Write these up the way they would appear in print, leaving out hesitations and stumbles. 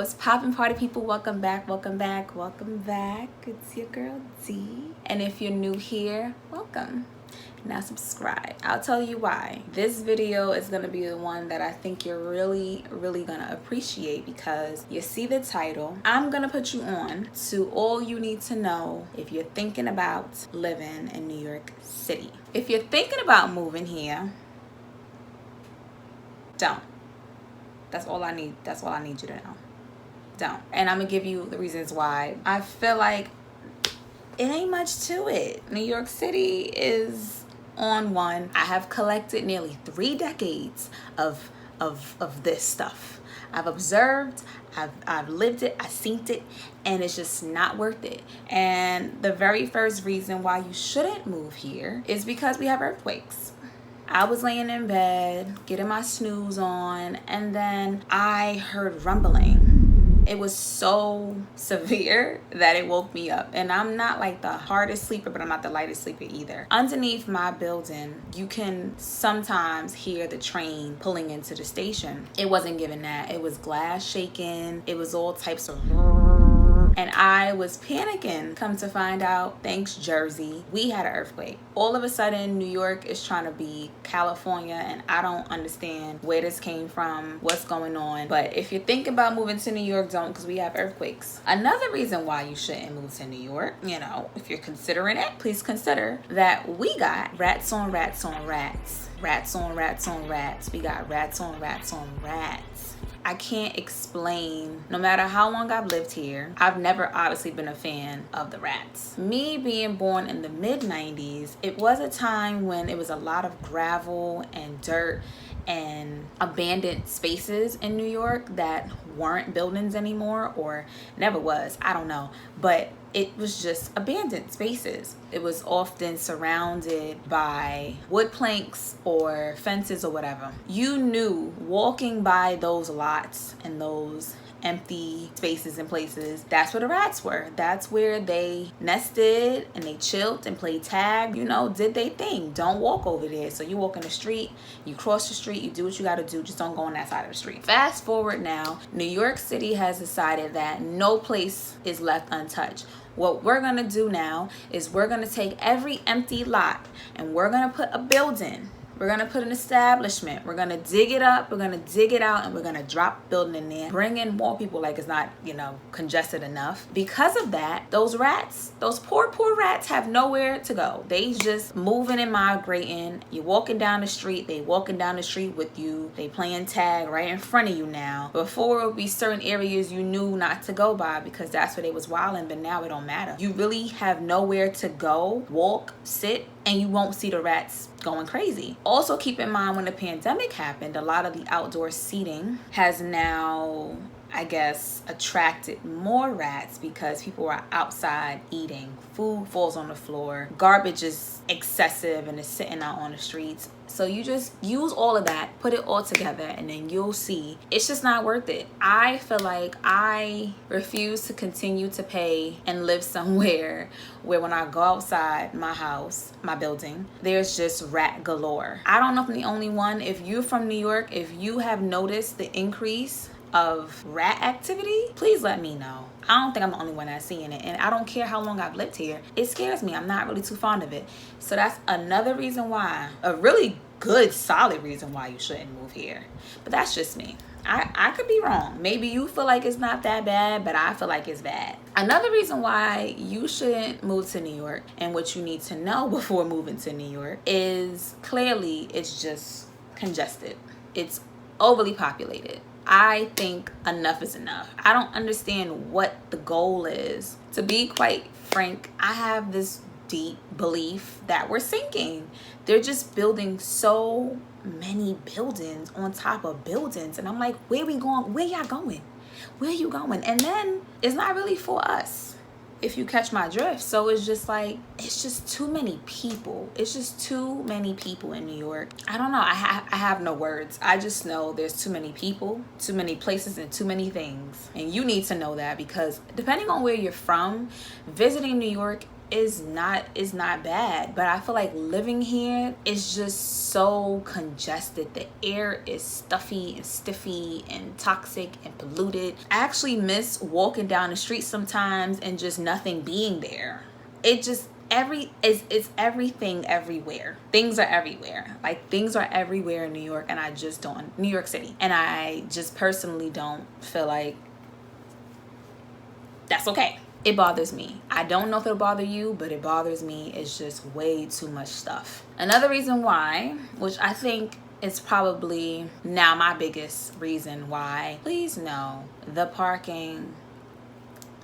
What's poppin', party people? Welcome back, welcome back, welcome back. It's your girl D. And if you're new here, welcome. Now subscribe. I'll tell you why. This video is gonna be the one that I think you're really gonna appreciate, because you see the title. I'm gonna put you on to all you need to know if you're thinking about living in New York City. If you're thinking about moving here, don't. That's all I need you to know. Don't. And I'm gonna give you the reasons why. I feel like it ain't much to it. New York City is on one. I have collected nearly 3 decades of this stuff. I've observed, I've lived it, I've seen it, and it's just not worth it. And the very first reason why you shouldn't move here is because we have earthquakes. I was laying in bed, getting my snooze on, and then I heard rumbling. It was so severe that it woke me up. And I'm not like the hardest sleeper, but I'm not the lightest sleeper either. Underneath my building, you can sometimes hear the train pulling into the station. It wasn't giving that. It was glass shaking. It was all types of... And I was panicking. Come to find out, thanks Jersey, we had an earthquake. All of a sudden, New York is trying to be California, and I don't understand where this came from, what's going on. But if you're thinking about moving to New York, don't, because we have earthquakes. Another reason why you shouldn't move to New York, if you're considering it, please consider that we got rats on rats on rats. Rats on rats on rats. We got rats on rats on rats. I can't explain, no matter how long I've lived here, I've never obviously been a fan of the rats. Me being born in the mid-90s, it was a time when it was a lot of gravel and dirt and abandoned spaces in New York that weren't buildings anymore, or never was, I don't know, but it was just abandoned spaces. It was often surrounded by wood planks or fences or whatever. You knew walking by those lots and those empty spaces and places, that's where the rats were. That's where they nested and they chilled and played tag, did they thing. Don't walk over there. So you walk in the street, you cross the street, you do what you gotta do, just don't go on that side of the street. Fast forward now, New York City has decided that no place is left untouched. What we're gonna do now is we're gonna take every empty lot and we're gonna put a building. We're gonna put an establishment. We're gonna dig it up, we're gonna dig it out, and we're gonna drop building in there. Bring in more people like it's not, congested enough. Because of that, those rats, those poor rats have nowhere to go. They just moving and migrating. You're walking down the street, they walking down the street with you. They playing tag right in front of you now. Before it would be certain areas you knew not to go by because that's where they was wilding, but now it don't matter. You really have nowhere to go, walk, sit, and you won't see the rats going crazy. Also keep in mind, when the pandemic happened, a lot of the outdoor seating has now, I guess, attracted more rats because people are outside eating. Food falls on the floor. Garbage is excessive and is sitting out on the streets. So you just use all of that, put it all together, and then you'll see it's just not worth it. I feel like I refuse to continue to pay and live somewhere where when I go outside my house, my building, there's just rat galore. I don't know if I'm the only one. If you're from New York, if you have noticed the increase of rat activity, please let me know. I don't think I'm the only one that's seeing it, and I don't care how long I've lived here. It scares me. I'm not really too fond of it. So that's another reason why, a really good solid reason why you shouldn't move here. But that's just me. I could be wrong. Maybe you feel like it's not that bad, but I feel like it's bad. Another reason why you shouldn't move to New York, and what you need to know before moving to New York, is clearly it's just congested. It's overly populated. I think enough is enough. I don't understand what the goal is. To be quite frank, I have this deep belief that we're sinking. They're just building so many buildings on top of buildings. And I'm like, where we going? Where y'all going? Where you going? And then it's not really for us, if you catch my drift. So it's just like, it's just too many people. It's just too many people in New York. I don't know. I have no words. I just know there's too many people, too many places, and too many things. And you need to know that, because depending on where you're from, visiting New York is not bad, but I feel like living here is just so congested. The air is stuffy and stiffy and toxic and polluted. I actually miss walking down the street sometimes and just nothing being there. It just it's everything everywhere. Things are everywhere. Like, things are everywhere in New York, and I just don't, New York City, and I just personally don't feel like that's okay. It bothers me. I don't know if it'll bother you, but it bothers me. It's just way too much stuff. Another reason why, which I think is probably now my biggest reason why, please know, the parking,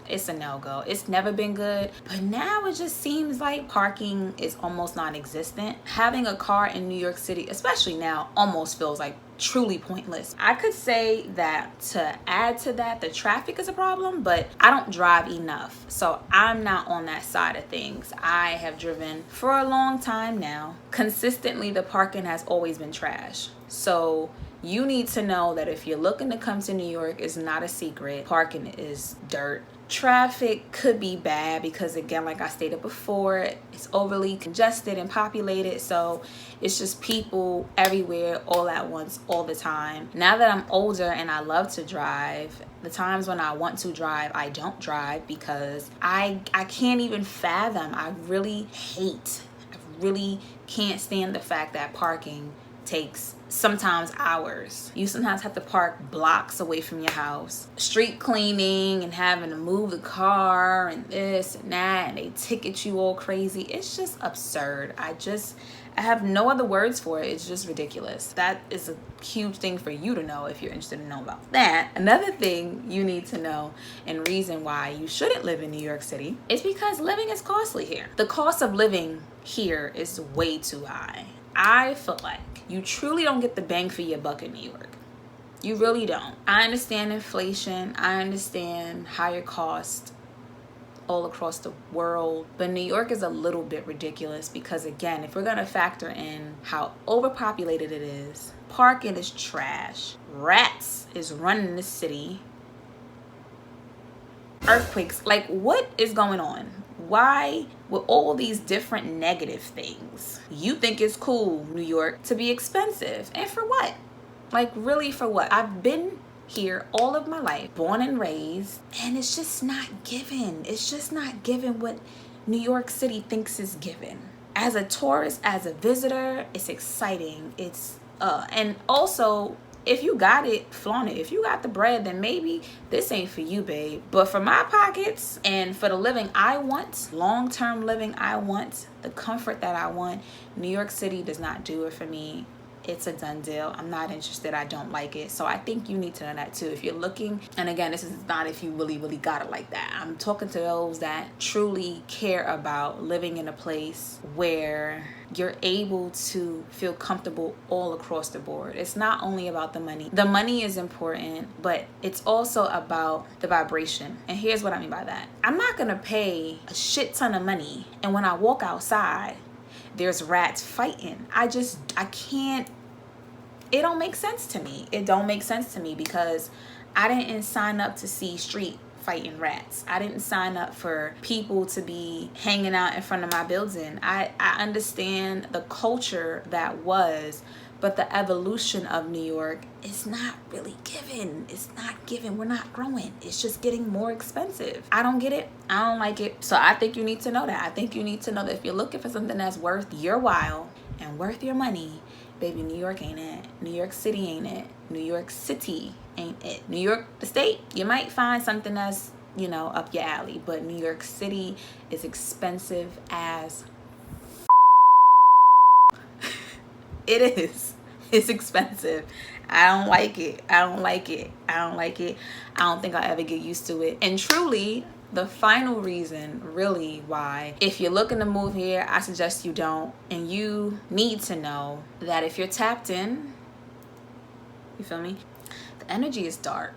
it's a no-go. It's never been good, but now it just seems like parking is almost non-existent. Having a car in New York City, especially now, almost feels like truly pointless. I could say that to add to that, the traffic is a problem, but I don't drive enough, so I'm not on that side of things. I have driven for a long time now. Consistently, the parking has always been trash. So you need to know that if you're looking to come to New York, it's not a secret. Parking is dirt. Traffic could be bad because, again, like I stated before, it's overly congested and populated, so it's just people everywhere all at once all the time. Now that I'm older and I love to drive, the times when I want to drive, I don't drive because I can't even fathom. I really can't stand the fact that parking takes sometimes hours. You sometimes have to park blocks away from your house. Street cleaning and having to move the car and this and that, and they ticket you all crazy. It's just absurd. I have no other words for it. It's just ridiculous. That is a huge thing for you to know if you're interested in knowing about that. Another thing you need to know, and reason why you shouldn't live in New York City, is because living is costly here. The cost of living here is way too high. I feel like you truly don't get the bang for your buck in New York. You really don't. I understand inflation. I understand higher cost all across the world. But New York is a little bit ridiculous because, again, if we're going to factor in how overpopulated it is, parking is trash, rats is running the city, earthquakes, like, what is going on? Why, with all these different negative things, you think it's cool, New York, to be expensive? And for what? Like, really, for what? I've been here all of my life, born and raised, and it's just not given. It's just not given what New York City thinks is given. As a tourist, as a visitor, it's exciting. It's and also, if you got it, flaunt it. If you got the bread, then maybe this ain't for you, babe. But for my pockets and for the living I want, long-term living I want, the comfort that I want, New York City does not do it for me. It's a done deal. I'm not interested. I don't like it. So I think you need to know that too. If you're looking, and again, this is not if you really got it like that. I'm talking to those that truly care about living in a place where you're able to feel comfortable all across the board. It's not only about the money. The money is important, but it's also about the vibration. And here's what I mean by that. I'm not gonna pay a shit ton of money, and when I walk outside, there's rats fighting. I can't. It don't make sense to me. It don't make sense to me because I didn't sign up to see street fighting rats. I didn't sign up for people to be hanging out in front of my building. I understand the culture that was, but the evolution of New York is not really given. It's not given. We're not growing. It's just getting more expensive. I don't get it. I don't like it. So I think you need to know that. I think you need to know that if you're looking for something that's worth your while and worth your money, baby, New York ain't it. New York City ain't it. New York City ain't it. New York, the state, you might find something that's, up your alley. But New York City is expensive as it is. It's expensive. I don't like it. I don't like it. I don't like it. I don't think I'll ever get used to it. And truly, the final reason really why, if you're looking to move here, I suggest you don't. And you need to know that if you're tapped in, you feel me? The energy is dark.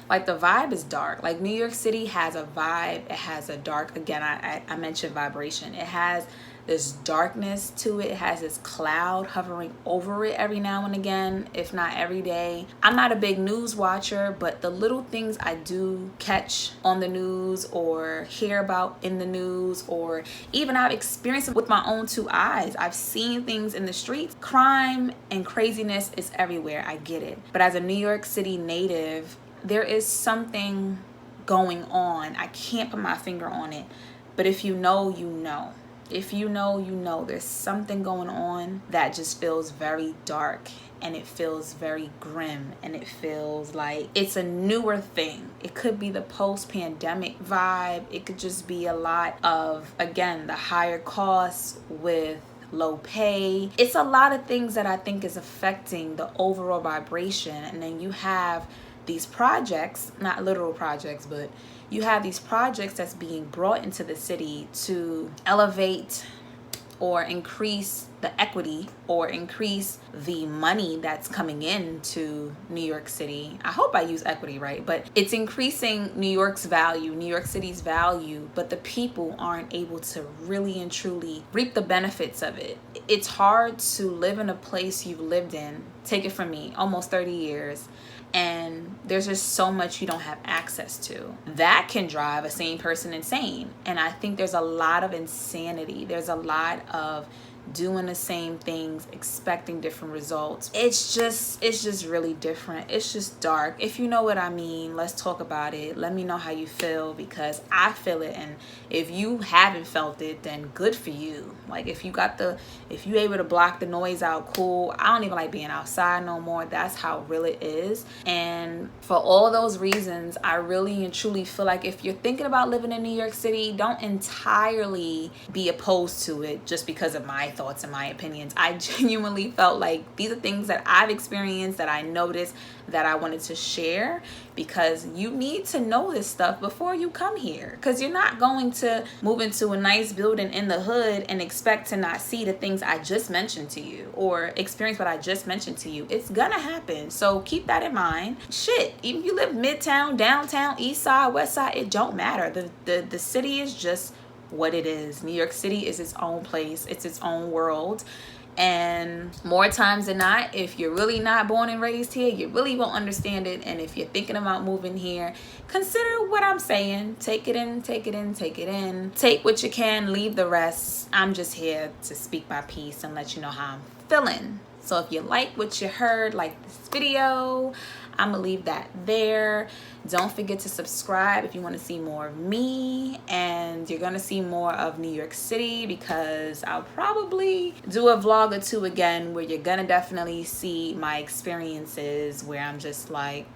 Like, the vibe is dark. Like, New York City has a vibe. It has a dark, again, I mentioned vibration. It has this darkness to it. It has this cloud hovering over it every now and again, if not every day. I'm not a big news watcher, but the little things I do catch on the news or hear about in the news, or even I've experienced it with my own two eyes. I've seen things in the streets. Crime and craziness is everywhere. I get it. But as a New York City native, there is something going on. I can't put my finger on it. But if you know, you know. If you know, you know. There's something going on that just feels very dark, and it feels very grim, and it feels like it's a newer thing. It could be the post-pandemic vibe. It could just be a lot of, again, the higher costs with low pay. It's a lot of things that I think is affecting the overall vibration. And then you have these projects, not literal projects, but you have these projects that's being brought into the city to elevate or increase the equity or increase the money that's coming into New York City. I hope I use equity right, but it's increasing New York's value, New York City's value, but the people aren't able to really and truly reap the benefits of it. It's hard to live in a place you've lived in, take it from me, almost 30 years, and there's just so much you don't have access to. That can drive a sane person insane. And I think there's a lot of insanity. There's a lot of doing the same things, expecting different results. It's just really different. It's just dark. If you know what I mean, let's talk about it. Let me know how you feel, because I feel it. And if you haven't felt it, then good for you. Like if you able to block the noise out, cool. I don't even like being outside no more. That's how real it is. And for all those reasons, I really and truly feel like if you're thinking about living in New York City, don't entirely be opposed to it just because of my thoughts and my opinions. I genuinely felt like these are things that I've experienced, that I noticed, that I wanted to share, because you need to know this stuff before you come here, because you're not going to move into a nice building in the hood and expect to not see the things I just mentioned to you or experience what I just mentioned to you. It's gonna happen. So keep that in mind. Shit, even if you live midtown, downtown, east side, west side, it don't matter. The city is just what it is. New York City is its own place. It's its own world. And more times than not, if you're really not born and raised here, you really won't understand it. And if you're thinking about moving here, consider what I'm saying. Take it in, take it in, take it in. Take what you can, leave the rest. I'm just here to speak my piece and let you know how I'm feeling. So if you like what you heard, like this video, I'm gonna leave that there. Don't forget to subscribe if you want to see more of me, and you're gonna see more of New York City, because I'll probably do a vlog or two again where you're gonna definitely see my experiences where I'm just like,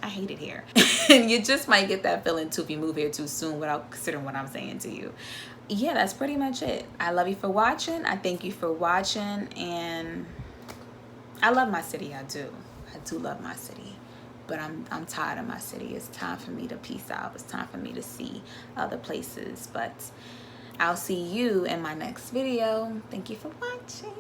I hate it here. And you just might get that feeling too if you move here too soon without considering what I'm saying to you. Yeah, that's pretty much it. I love you for watching. I thank you for watching, and I love my city. I do love my city, but I'm tired of my city. It's time for me to peace out. It's time for me to see other places. But I'll see you in my next video. Thank you for watching.